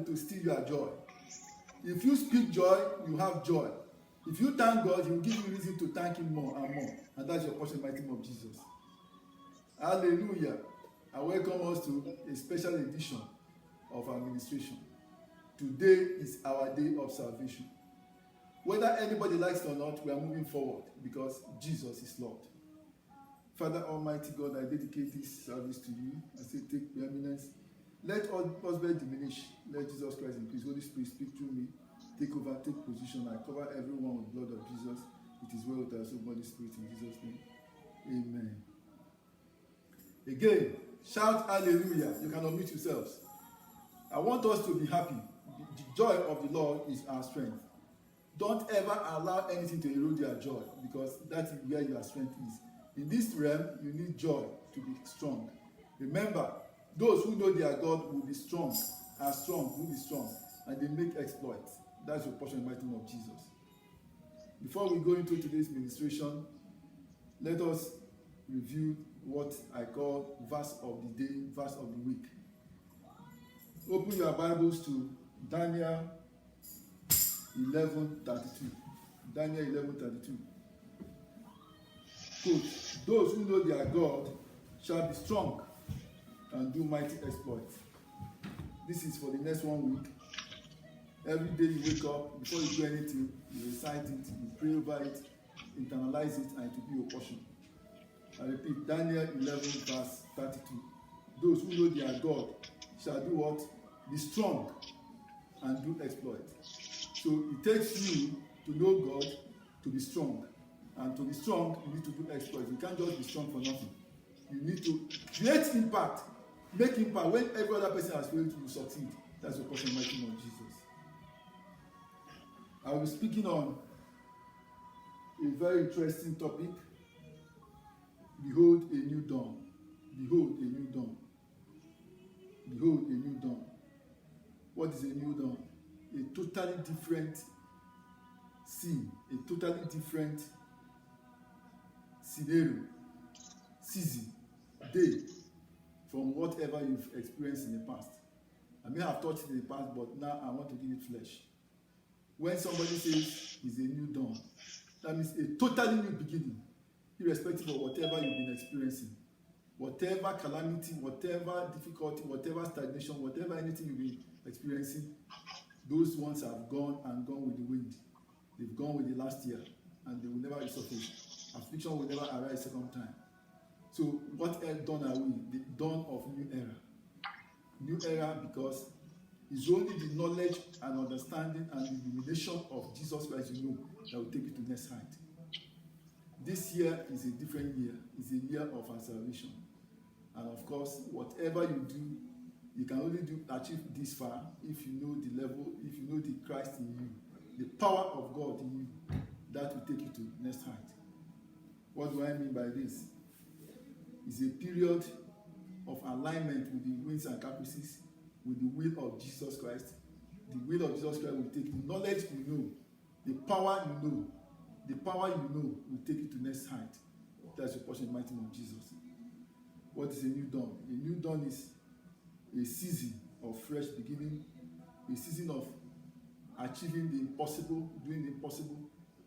to steal your joy. If you speak joy, you have joy. If you thank God, He will give you reason to thank Him more and more. And that's your portion in the mighty name of Jesus. Hallelujah. I welcome us to a special edition of our ministration. Today is our day of salvation. Whether anybody likes it or not, we are moving forward because Jesus is Lord. Father Almighty God, I dedicate this service to you. I say, take preeminence. Let all possible diminish. Let Jesus Christ increase. Holy Spirit, speak through me. Take over, take position. I cover everyone with the blood of Jesus. It is well with us, Holy Spirit, in Jesus' name. Amen. Again, shout hallelujah. You can unmute yourselves. I want us to be happy. The joy of the Lord is our strength. Don't ever allow anything to erode your joy, because that is where your strength is. In this realm, you need joy to be strong. Remember, those who know their God will be strong, are strong, will be strong, and they make exploits. That's your portion in the mighty name of Jesus. Before we go into today's ministration, let us review what I call verse of the day, verse of the week. Open your Bibles to Daniel 11:32. Daniel 11:32. Quote, those who know their God shall be strong and do mighty exploits. This is for the next 1 week. Every day you wake up, before you do anything, you recite it, you pray over it, internalize it, and it will be your portion. I repeat, Daniel 11:32. Those who know their God shall do what? Be strong and do exploits. So it takes you to know God to be strong. And to be strong, you need to do exploits. You can't just be strong for nothing. You need to create impact, make impact. When every other person has failed, you succeed. That's the portion in the mighty name of Jesus. I will be speaking on a very interesting topic. Behold a new dawn. Behold a new dawn. Behold a new dawn. What is a new dawn? A totally different scene, a totally different scenario, season, day from whatever you've experienced in the past. I may have taught it in the past, but now I want to give it flesh. When somebody says it's a new dawn, that means a totally new beginning, irrespective of whatever you've been experiencing. Whatever calamity, whatever difficulty, whatever stagnation, whatever anything you've been experiencing, those ones have gone and gone with the wind. They've gone with the last year, and they will never resurface. Affliction will never arise second time. So what dawn are we? The dawn of new era. New era because it's only the knowledge and understanding and the illumination of Jesus Christ you know that will take you to the next height. This year is a different year. It's a year of our salvation. And of course, whatever you do, you can only achieve this far if you know the level, if you know the Christ in you, the power of God in you, that will take you to the next height. What do I mean by this? It's a period of alignment with the winds and caprices, with the will of Jesus Christ. The will of Jesus Christ will take the knowledge you know, the power you know, the power you know will take you to the next height. That's your portion in the mighty name of Jesus. What is a new dawn? A new dawn is a season of fresh beginning, a season of achieving the impossible, doing the impossible.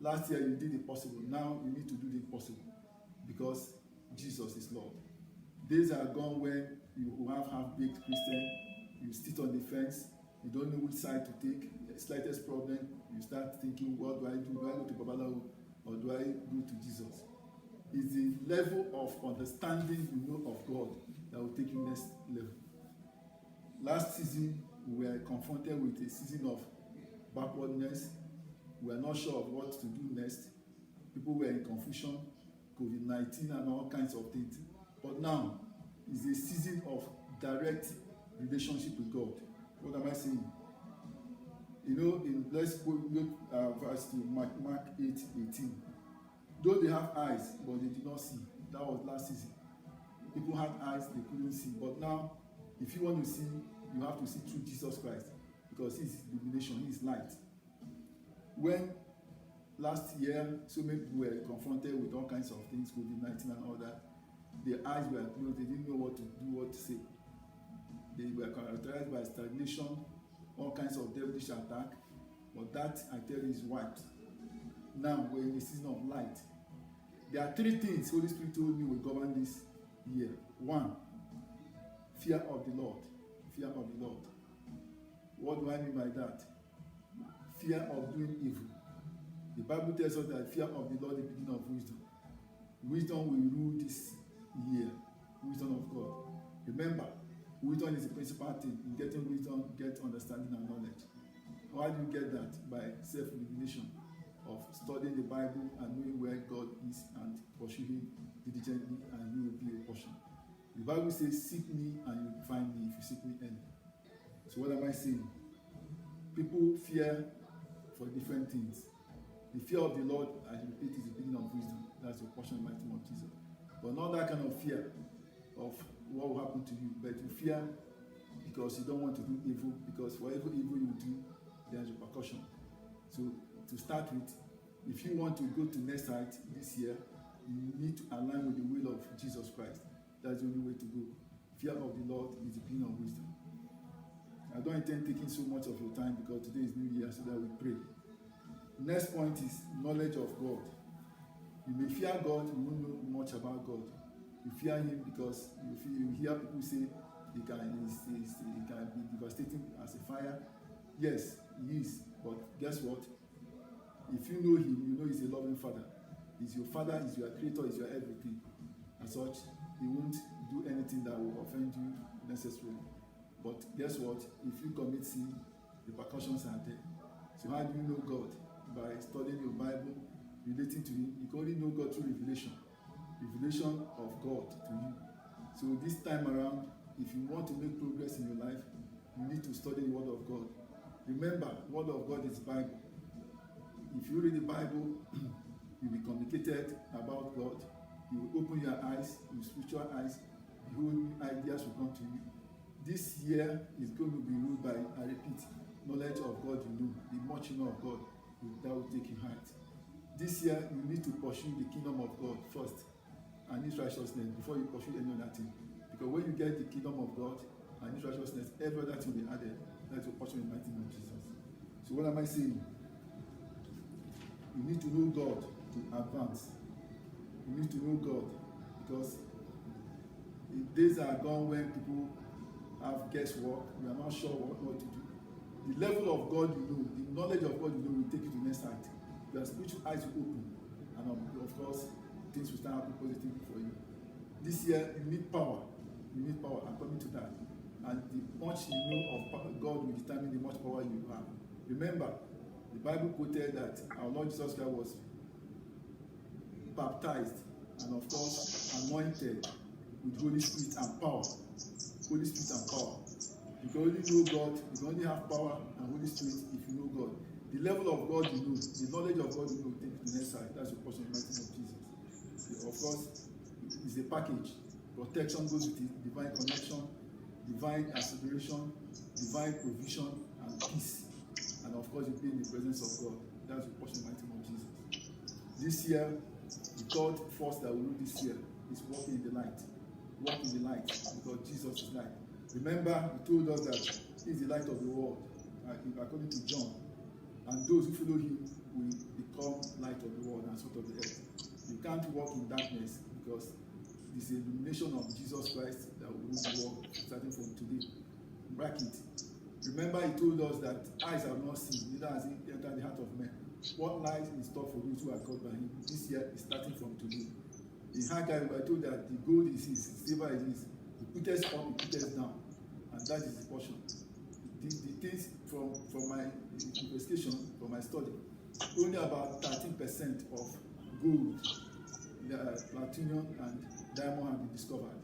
Last year you did the possible. Now you need to do the impossible because Jesus is Lord. Days are gone when you have half-baked Christian, you sit on the fence, you don't know which side to take. The slightest problem, you start thinking, what do I do? Do I go to Babalawo or do I go to Jesus? It's the level of understanding you know of God that will take you next level. Last season, we were confronted with a season of backwardness. We were not sure of what to do next. People were in confusion, COVID-19 and all kinds of things. But now is a season of direct relationship with God. What am I saying? You know, let's go verse to Mark 8:18. Though they have eyes, but they did not see. That was last season. People had eyes, they couldn't see. But now, if you want to see, you have to see through Jesus Christ, because He is illumination, He is light. When last year, so many people were confronted with all kinds of things, COVID-19 and all that, their eyes were closed, they didn't know what to do, what to say. They were characterized by stagnation, all kinds of devilish attack, but that I tell you is wiped. Now we're in the season of light. There are 3 things Holy Spirit told me will govern this year. 1, fear of the Lord. Fear of the Lord. What do I mean by that? Fear of doing evil. The Bible tells us that fear of the Lord is the beginning of wisdom. Wisdom will rule this year. Wisdom of God. Remember, wisdom is the principal thing. In getting wisdom, get understanding and knowledge. How do you get that? By self-illumination of studying the Bible and knowing where God is and pursuing diligently, and you will be a portion. The Bible says, seek me and you will find me if you seek me early. So what am I saying? People fear for different things. The fear of the Lord, I repeat, is the beginning of wisdom. That's your portion in the mighty name of Jesus. But not that kind of fear of what will happen to you, but you fear because you don't want to do evil, because whatever evil you do, there's repercussion. So to start with, if you want to go to next height this year, you need to align with the will of Jesus Christ. That's the only way to go. Fear of the Lord is the beginning of wisdom. I don't intend taking so much of your time because today is New Year, so that we pray. Next point is knowledge of God. You may fear God, you won't know much about God. You fear Him because you hear people say he can be devastating as a fire. Yes, He is. But guess what? If you know Him, you know He's a loving Father. He's your Father, He's your Creator, He's your everything. As such, He won't do anything that will offend you necessarily. But guess what? If you commit sin, the repercussions are there. So how do you know God? By studying your Bible, relating to Him. You can only know God through revelation. Revelation of God to you. So this time around, if you want to make progress in your life, you need to study the Word of God. Remember, the Word of God is Bible. If you read the Bible, you'll be communicated about God. You will open your eyes, your spiritual eyes. Behold, new ideas will come to you. This year is going to be ruled by, I repeat, knowledge of God you know. The much you know of God, that will take you height. This year, you need to pursue the kingdom of God first and His righteousness before you pursue any other thing. Because when you get the kingdom of God and His righteousness, every other thing will be added. That's your portion in the mighty name of Jesus. So what am I saying? You need to know God to advance. You need to know God because the days are gone when people have guesswork. You are not sure what to do. The level of God you know, the knowledge of God you know will take you to the next height. Your spiritual eyes will open, and of course, things will start happening positively for you. This year, you need power. You need power according to that. And the much you know of God will determine the much power you have. Remember, the Bible quoted that our Lord Jesus Christ was baptized and of course anointed with Holy Spirit and power. Holy Spirit and power. You can only know God, you can only have power and Holy Spirit if you know God. The level of God you know, the knowledge of God you know, take to the next side. That's your portion in the mighty name of Jesus. Of course, it's a package. Protection goes with it, divine connection, divine acceleration, divine provision, and peace. And of course, you be in the presence of God. That's your portion in the mighty name of Jesus. This year, the third force that we do this year is walking in the light. Walk in the light because Jesus is light. Remember, He told us that He is the light of the world, according to John. And those who follow Him will become light of the world and salt of the earth. You can't walk in darkness because it's the illumination of Jesus Christ that will rule the world starting from today. Bracket. Remember, He told us that eyes have not seen, neither has He entered the heart of men. What lies in store for those who are called by Him this year is starting from today. In Haggai, we are told that the gold is His, the silver is His. He put us up, He put us down. And that is the portion. The things from my investigation, from my study, only about 13% of gold, platinum, and diamond have been discovered.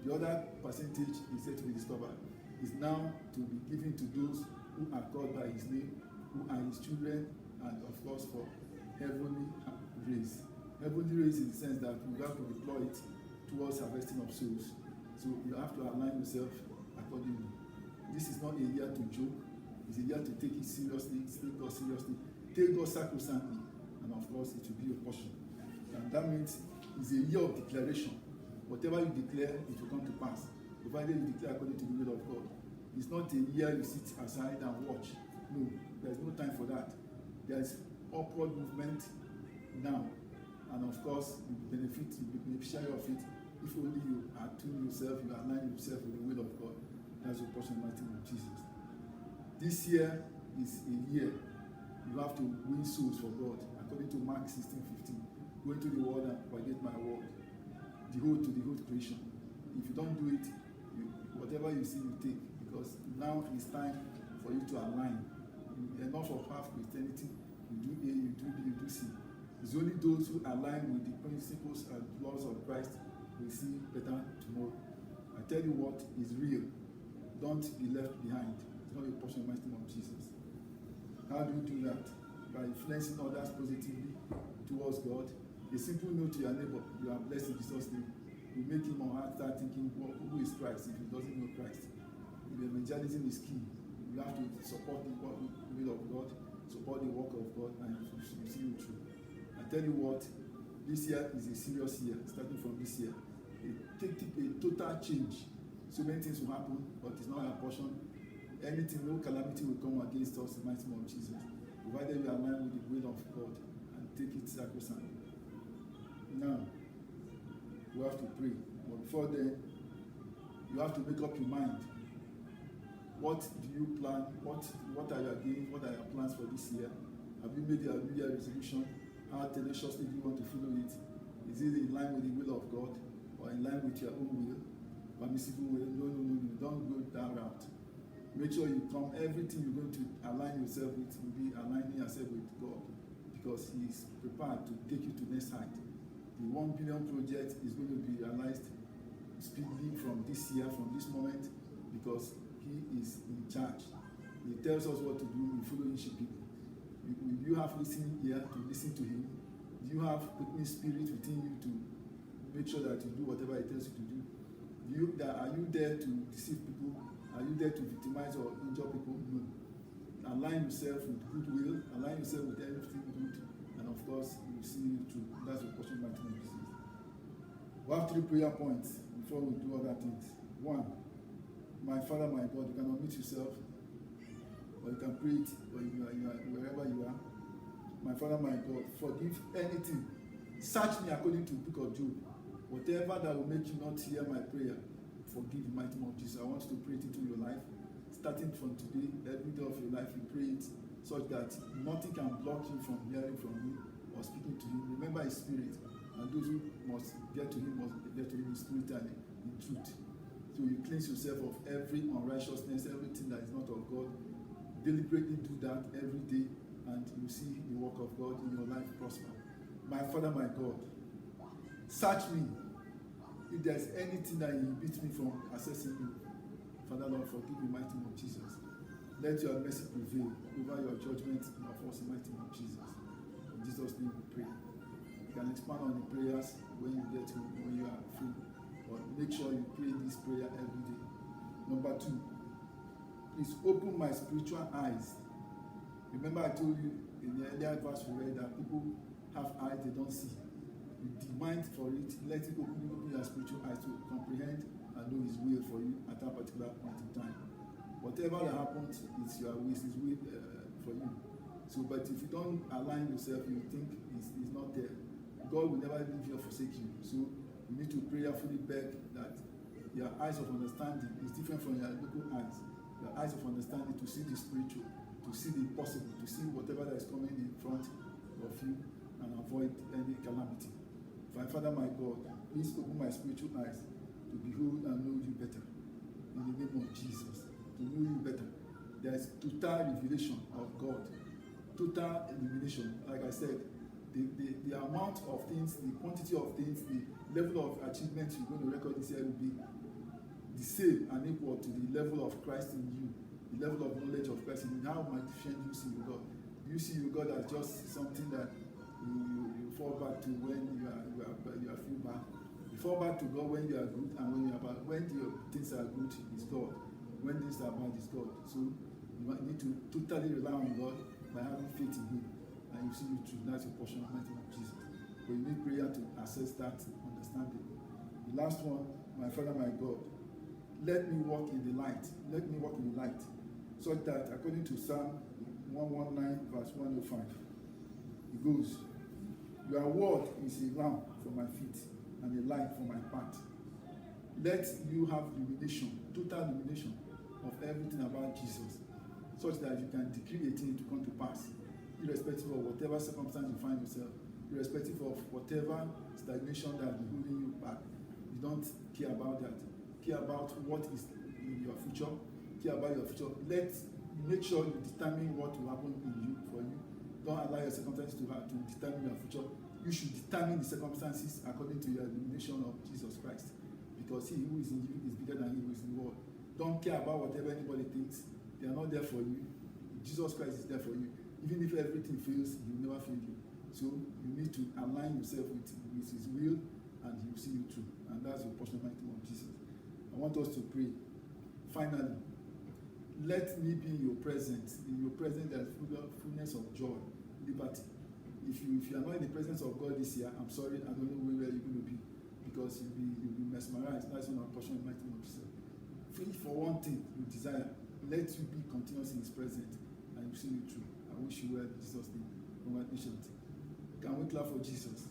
The other percentage is yet to be discovered. Is now to be given to those who are called by His name, who are His children, and of course for heavenly race. Heavenly race in the sense that you have to deploy it towards harvesting of souls. So you have to align yourself accordingly. This is not a year to joke. It's a year to take it seriously, take God seriously, take God sacrosanctly, and of course it will be your portion. And that means it's a year of declaration. Whatever you declare, it will come to pass, provided you declare according to the will of God. It's not a year you sit aside and watch. No, there's no time for that. There's upward movement now. And of course, you benefit, you be beneficiary of it if only you attune yourself, you align yourself with the will of God. That's your portion, mighty name of Jesus. This year is a year you have to win souls for God, according to Mark 16:15. Go into the world and propagate my word, the whole creation. If you don't do it, whatever you see, you take, because now it's time for you to align. Enough of half Christianity. You do A, you do B, you do C. It's only those who align with the principles and laws of Christ will see better tomorrow. I tell you what is real. Don't be left behind. It's not a portion of my name of Jesus. How do you do that? By influencing others positively towards God. A simple note to your neighbor: you are blessed in Jesus' name. You make him or her start thinking, well, who is Christ, if he doesn't know Christ. The evangelism is key. You have to support the will of God, support the work of God, and you see you through. I tell you what, this year is a serious year. Starting from this year, a total change. So many things will happen, but it's not our portion. Anything, no calamity will come against us in the mighty name of Jesus, provided we align with the will of God and take it sacrosanct. Now, we have to pray, but before then, you have to make up your mind. What do you plan? What are your gains? What are your plans for this year? Have you made your New Year resolution? How tenaciously do you want to follow it? Is it in line with the will of God, or in line with your own will, permissible will? No. Don't go that route. Make sure you come. Everything you're going to align yourself with will be aligning yourself with God, because He is prepared to take you to the next height. The 1 billion project is going to be realized speedily from this year, from this moment, because He is in charge. He tells us what to do. We follow His people. You have listening ear to listen to Him. You have quickening spirit within you to make sure that you do whatever He tells you to do. Are you there to deceive people? Are you there to victimize or injure people? No. Align yourself with goodwill. Align yourself with everything good, and of course, you will see it through. That's the portion of my business. We have 3 prayer points before we do other things. 1, my Father, my God. You can unmute yourself, or you can pray it, or wherever you are. My Father, my God, forgive anything. Search me according to the book of Job. Whatever that will make you not hear my prayer, forgive in the mighty name of Jesus. I want you to pray it into your life. Starting from today, every day of your life, you pray it such that nothing can block you from hearing from Him or speaking to Him. Remember His Spirit, and those who must get to Him must get to Him in spirit and in truth. So you cleanse yourself of every unrighteousness, everything that is not of God. Deliberately do that every day, and you see the work of God in your life prosper. My Father, my God, search me. If there's anything that inhibits me from accessing you, Father, Lord, forgive me, mighty name of Jesus. Let your mercy prevail over your judgment in our force, mighty name of Jesus. In Jesus' name we pray. You can expand on the prayers when you are free, but make sure you pray this prayer every day. Number 2, please open my spiritual eyes. Remember I told you in the earlier verse we read that people have eyes they don't see. You demand for it, let it open your spiritual eyes to comprehend and know His will for you at that particular point in time. Whatever that happens, it's your will, His will for you. So, but if you don't align yourself, you think He's not there. God will never leave you or forsake you. So, you need to prayerfully beg that your eyes of understanding is different from your local eyes. Your eyes of understanding to see the spiritual, to see the possible, to see whatever that is coming in front of you and avoid any calamity. My Father, my God, please open my spiritual eyes to behold and know you better. In the name of Jesus, to know you better. There is total revelation of God. Total illumination. Like I said, the amount of things, the quantity of things, the level of achievement you're going to record this year will be the same and equal to the level of Christ in you, the level of knowledge of Christ in you. How magnificent you see your God. You see your God as just something that you fall back to when you are feel bad. You fall back to God when you are good, and when you are bad. When your things are good, is God. When things are bad, is God. So you need to totally rely on God by having faith in Him, and you see you through. That's your portion of mighty name of Jesus. But you need prayer to access that understanding. The last one, my Father, my God, let me walk in the light. Let me walk in the light. So that according to Psalm 119 verse 105, it goes, your word is a lamp for my feet and a light for my path. Let you have illumination, total illumination of everything about Jesus, such that you can decree a thing to come to pass, irrespective of whatever circumstance you find yourself, irrespective of whatever stagnation that is holding you back. You don't care about that. Care about what is in your future. Care about your future. Make sure you determine what will happen in you for you. Don't allow your circumstances to determine your future. You should determine the circumstances according to your illumination of Jesus Christ, because he who is in you is bigger than he who is in the world. Don't care about whatever anybody thinks. They are not there for you. Jesus Christ is there for you. Even if everything fails, he will never fail you. So you need to align yourself with his will, and he will see you through. And that's your portion of the name of Jesus. I want us to pray. Finally, let me be in your presence. In your presence, there is fullness of joy, liberty. If you are not in the presence of God this year, I'm sorry, I don't know where you're going to be, because you'll be mesmerized. That's not a portion of the name of Jesus. Feel for one thing you desire. Let you be continuous in his presence, and he will see you through. I wish you well in Jesus' name. Congratulations. Can we clap for Jesus?